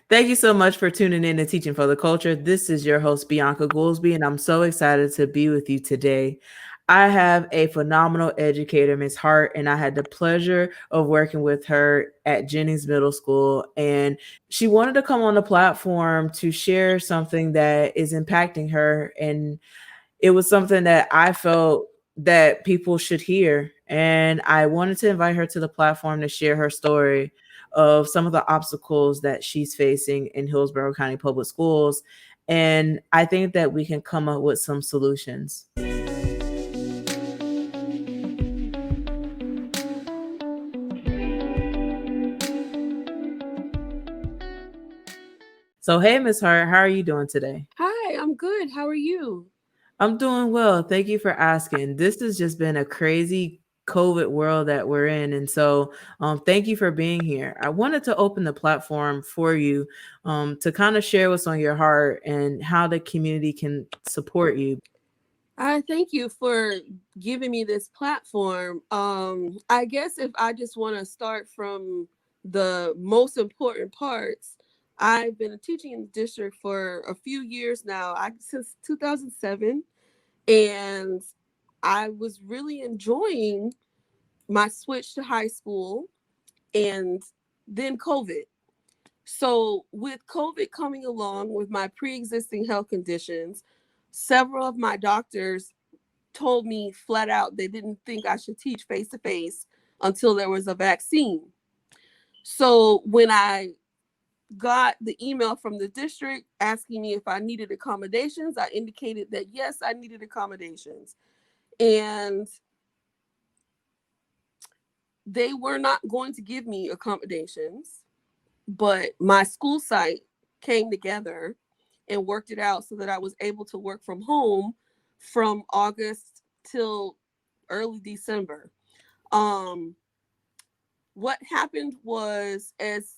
Thank you so much for tuning in to Teaching for the Culture. This is your host, Bianca Goolsby, and I'm so excited to be with you today. I have a phenomenal educator, Miss Hart, and I had the pleasure of working with her at Jennings Middle School. And she wanted to come on the platform to share something that is impacting her. And it was something that I felt that people should hear. And I wanted to invite her to the platform to share her story of some of the obstacles that she's facing in Hillsborough County Public Schools. And I think that we can come up with some solutions. So, hey, Miss Hart, how are you doing today? Hi, I'm good. How are you? I'm doing well. Thank you for asking. This has just been a crazy COVID world that we're in. And so, thank you for being here. I wanted to open the platform for you to kind of share what's on your heart and how the community can support you. I thank you for giving me this platform. I guess if I just want to start from the most important parts, I've been teaching in the district for a few years now, since 2007, and I was really enjoying my switch to high school and then COVID. So, with COVID coming along with my pre existing health conditions, several of my doctors told me flat out they didn't think I should teach face to face until there was a vaccine. So, when I got the email from the district asking me if I needed accommodations, I indicated that yes, I needed accommodations. And they were not going to give me accommodations, but my school site came together and worked it out so that I was able to work from home from August till early December. Um, what happened was, as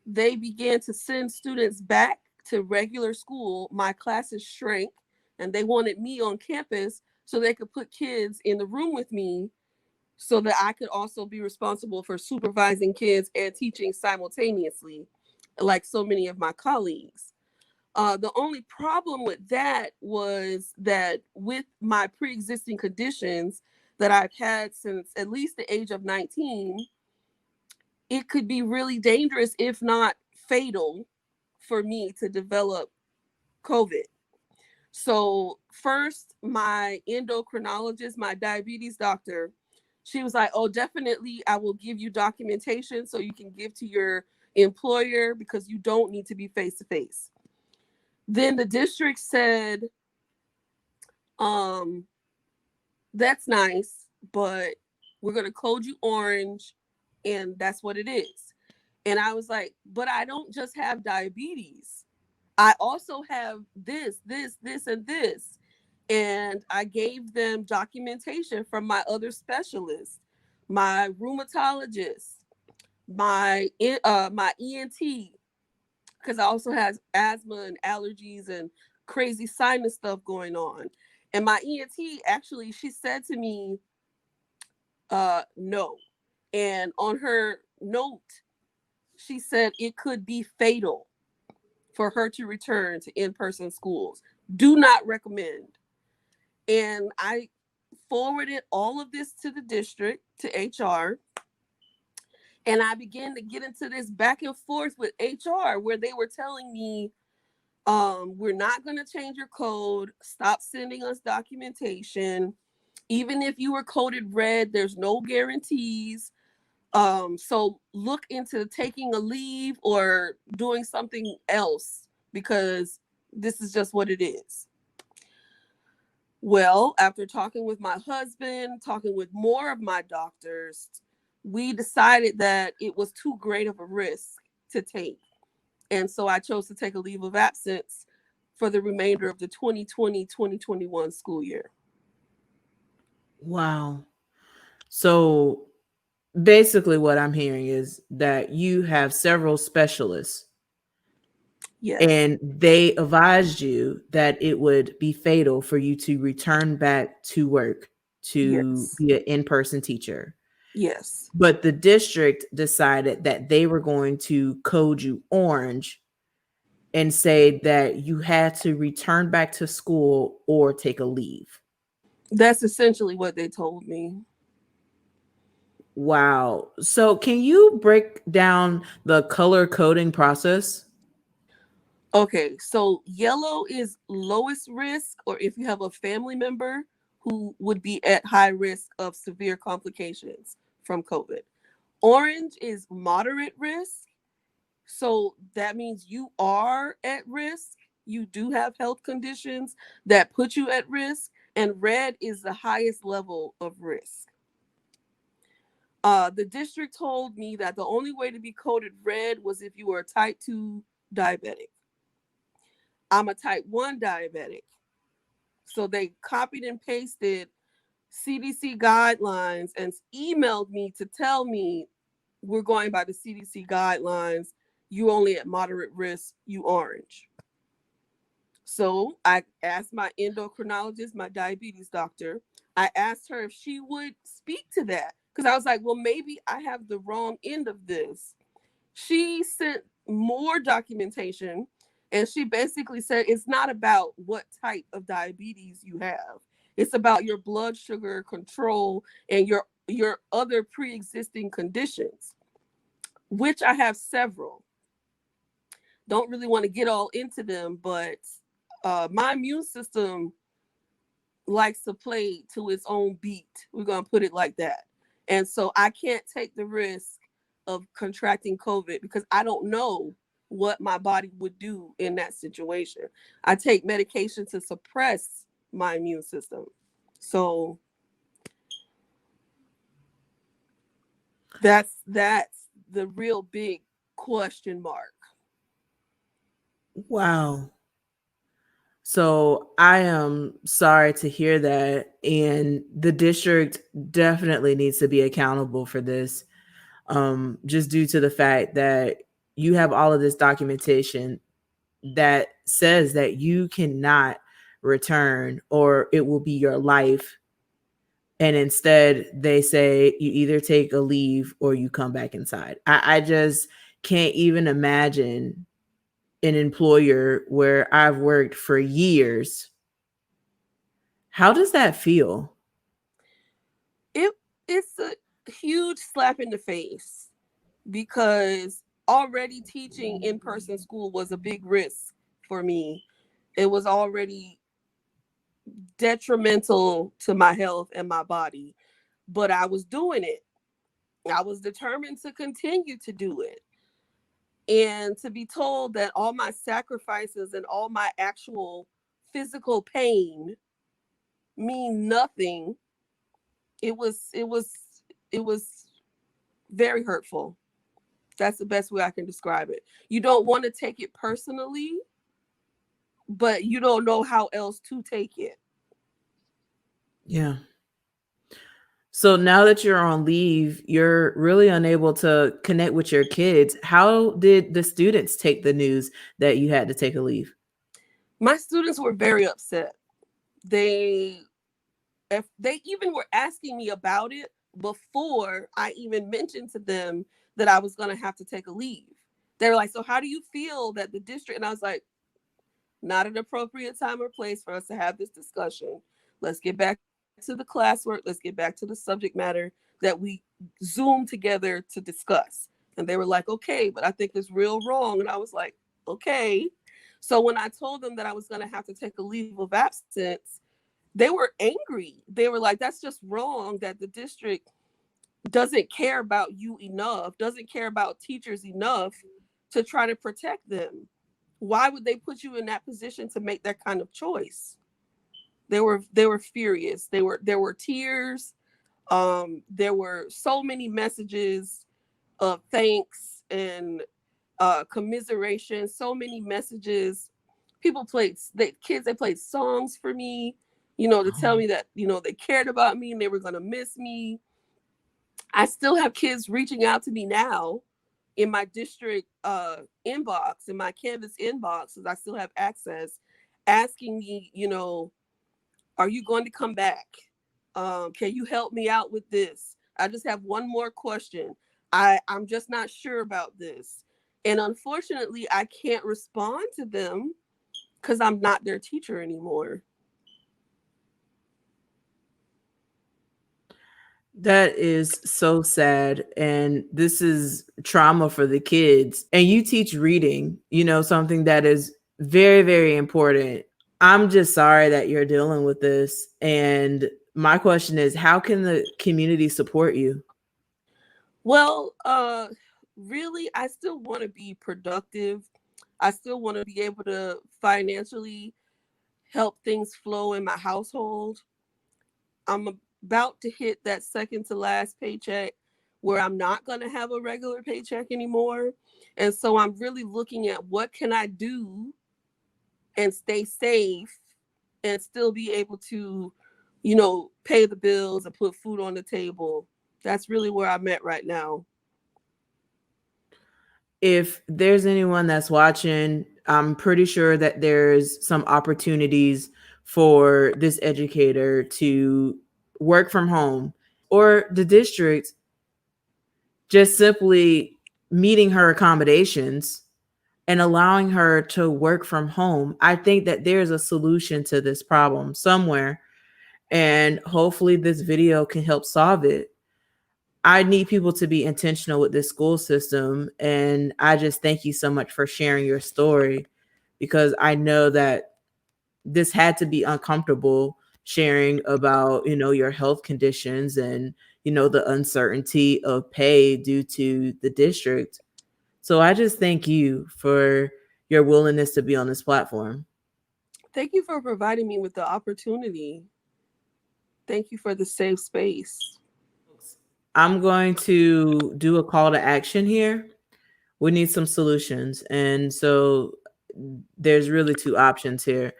they began to send students back to regular school, my classes shrank and they wanted me on campus so they could put kids in the room with me so that I could also be responsible for supervising kids and teaching simultaneously, like so many of my colleagues. The only problem with that was that with my pre existing conditions that I've had since at least the age of 19, it could be really dangerous, if not fatal, for me to develop COVID. So, first, my endocrinologist, my diabetes doctor, she was like, "Oh, definitely, I will give you documentation so you can give to your employer because you don't need to be face to face." Then the district said, um, "That's nice, but we're going to code you orange, and that's what it is." And I was like, "But I don't just have diabetes. I also have this, and this." And I gave them documentation from my other specialists, my rheumatologist, my ENT, because I also has asthma and allergies and crazy sinus stuff going on. And my ENT, actually, she said to me, no. And on her note, she said it could be fatal for her to return to in-person schools. Do not recommend. And I forwarded all of this to the district, to HR, and I began to get into this back and forth with HR where they were telling me, we're not going to change your code. Stop sending us documentation. Even if you were coded red, there's no guarantees. So look into taking a leave or doing something else because this is just what it is. Well, after talking with my husband, talking with more of my doctors, we decided that it was too great of a risk to take. And so I chose to take a leave of absence for the remainder of the 2020-2021 school year. Wow. So, basically, what I'm hearing is that you have several specialists Yes. and they advised you that it would be fatal for you to return back to work to Yes. be an in-person teacher. Yes. But the district decided that they were going to code you orange and say that you had to return back to school or take a leave. That's essentially what they told me. Wow. So can you break down the color coding process? Okay, so yellow is lowest risk, or if you have a family member who would be at high risk of severe complications from COVID. Orange is moderate risk. So that means you are at risk. You do have health conditions that put you at risk. And red is the highest level of risk. The district told me that the only way to be coded red was if you were a type 2 diabetic. I'm a type 1 diabetic. So they copied and pasted CDC guidelines and emailed me to tell me we're going by the CDC guidelines. You only at moderate risk, you orange. So I asked my endocrinologist, my diabetes doctor, I asked her if she would speak to that. Because I was like, well, maybe I have the wrong end of this. She sent more documentation and she basically said it's not about what type of diabetes you have. It's about your blood sugar control and your other pre-existing conditions, which I have several. Don't really want to get all into them, but my immune system likes to play to its own beat. We're going to put it like that. And so I can't take the risk of contracting COVID because I don't know what my body would do in that situation. I take medication to suppress my immune system. So that's the real big question mark. Wow. So I am sorry to hear that. And the district definitely needs to be accountable for this, just due to the fact that you have all of this documentation that says that you cannot return or it will be your life. And instead, they say you either take a leave or you come back inside. I just can't even imagine an employer where I've worked for years. How does that feel? It it's a huge slap in the face because already teaching in-person school was a big risk for me. It was already detrimental to my health and my body, but I was doing it. I was determined to continue to do it. And to be told that all my sacrifices and all my actual physical pain mean nothing, it was it was it was very hurtful. That's the best way I can describe it. You don't want to take it personally, but you don't know how else to take it. Yeah. So now that you're on leave, you're really unable to connect with your kids. How did the students take the news that you had to take a leave? My students were very upset. They if they even were asking me about it before I even mentioned to them that I was going to have to take a leave. They were like, "So how do you feel that the district?" And I was like, "Not an appropriate time or place for us to have this discussion. Let's get back to the classwork. Let's get back to the subject matter that we Zoom together to discuss." And they were like, "Okay, but I think it's real wrong." And I was like, "Okay." So when I told them that I was going to have to take a leave of absence, they were angry. They were like, "That's just wrong that the district doesn't care about you enough, doesn't care about teachers enough to try to protect them. Why would they put you in that position to make that kind of choice?" They were furious. There were tears. There were so many messages of thanks and commiseration. So many messages. People played they played songs for me, to tell me that they cared about me and they were gonna miss me. I still have kids reaching out to me now in my district inbox, in my Canvas inbox, because I still have access, asking me, are you going to come back? Can you help me out with this? I just have one more question. I'm just not sure about this. And unfortunately, I can't respond to them because I'm not their teacher anymore. That is so sad. And this is trauma for the kids. And you teach reading, something that is very, very important. I'm just sorry that you're dealing with this. And my question is, how can the community support you? Well, really, I still want to be productive. I still want to be able to financially help things flow in my household. I'm about to hit that second to last paycheck where I'm not going to have a regular paycheck anymore. And so I'm really looking at what can I do and stay safe and still be able to, pay the bills and put food on the table. That's really where I'm at right now. If there's anyone that's watching, I'm pretty sure that there's some opportunities for this educator to work from home, or the district just simply meeting her accommodations and allowing her to work from home. I think that there's a solution to this problem somewhere, and hopefully this video can help solve it. I need people to be intentional with this school system. And I just thank you so much for sharing your story, because I know that this had to be uncomfortable, sharing about, your health conditions and, the uncertainty of pay due to the district. So I just thank you for your willingness to be on this platform. Thank you for providing me with the opportunity. Thank you for the safe space. I'm going to do a call to action here. We need some solutions. And so there's really two options here.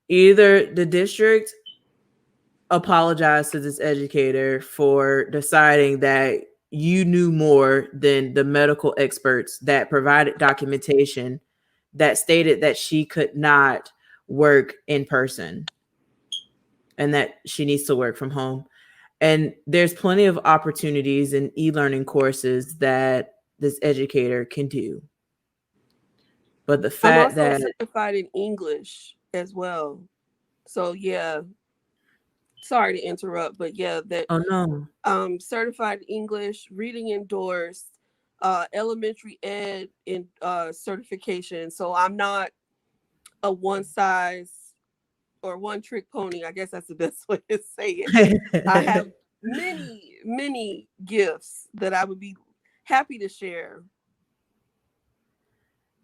Either the district apologize to this educator for deciding that you knew more than the medical experts that provided documentation that stated that she could not work in person and that she needs to work from home. And there's plenty of opportunities in e-learning courses that this educator can do. But the I'm fact also that certified in English as well. So yeah, sorry to interrupt, but yeah, that oh no, certified English, reading endorsed, elementary ed in certification. So I'm not a one size or one trick pony. I guess that's the best way to say it. I have many, many gifts that I would be happy to share.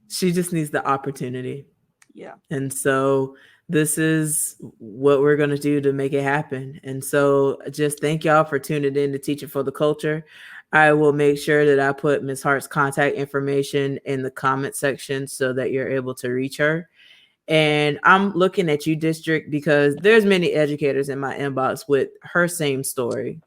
she just needs the opportunity. Yeah. And so this is what we're going to do to make it happen. And so just thank y'all for tuning in to Teaching for the Culture. I will make sure that I put Ms. Hart's contact information in the comment section so that you're able to reach her. And I'm looking at you, district, because there's many educators in my inbox with her same story.